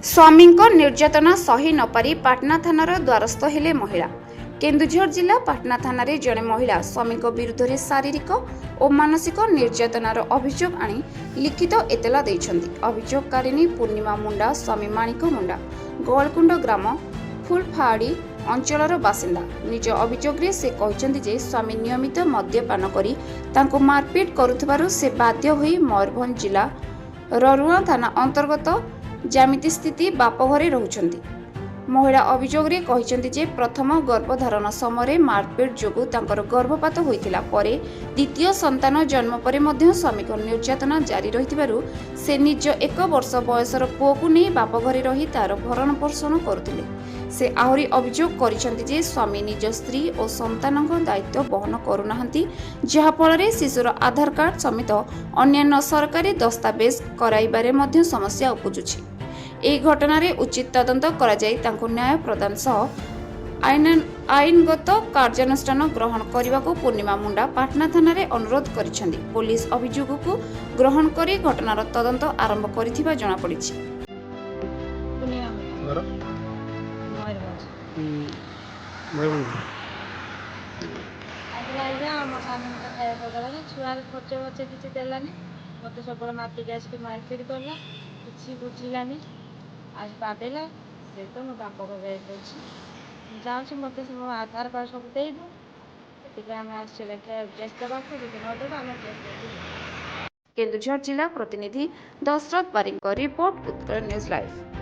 स्वामीको निर्यातना सही नपारी पाटना थानार द्वारस्थ हेले महिला। केन्दुझर जिला पाटना थाना जड़े महिला स्वामी विरुद्ध में शारीरिक और मानसिक निर्यातनार अभियोग आनी लिखित एतला देइछन्ति। अभियोगकारिणी पूर्णिमा मुंडा स्वामी माणिक मुंडा गोलकुंड ग्राम फुलफाड़ी अंचलर बासिंदा। निज अभियोगरे से कहते जे स्वामी नियमित मद्यपान करी तांको मारपीट करुथबारु से बाध्य होई मयूरभंज जिला ररुआ थाना अंतर्गत जामिती स्थिति बापघरे रहुछन्ति। महिला अभियोगरे कहते जे प्रथम गर्भधारण समय मारपीट जोगु तांकर गर्भपात होइतिला परे द्वितीय संतान जन्म परे मध्य स्वामीक निर्यातना जारी रहितिबारु से निज 1 वर्ष बयसर पुओकु नै बापघरे रही तार भरण पोषण करुथिले। से आहुरी अभियोग करिसेंति जे स्वामी निज स्त्री और संतानक दायित्व बहन करुनाहांती, जहा फଳରେ शिशुर आधार कार्ड समेत अन्यान्य सरकारी दस्तावेज कराइबारे मध्य समस्या उपजुछि। এই ঘটনারে উচিত তদন্ত করা যাই তাଙ୍କୁ ন্যায় প্রদান সহ আইনগত কার্যানুষ্ঠান গ্রহণ କରିବାକୁ ପୂର୍ଣ୍ଣିମା ମୁଣ୍ଡା ପାଟନା ଥାନାରେ ଅନୁରୋଧ କରିଛନ୍ତି। ପୋଲିସ ଅଭିଯୋଗକୁ ଗ୍ରହଣ କରି ଘଟଣାର ତଦନ୍ତ ଆରମ୍ଭ କରିଥିବା ଜଣାପଡ଼ିଛି। आज बाटेला से तो मैं बाप को जाऊँ मत आधार कार्ड सब दे केन्दुझर जिला प्रतिनिधि दशरथ बारिक रिपोर्ट उत्कल न्यूज लाइव।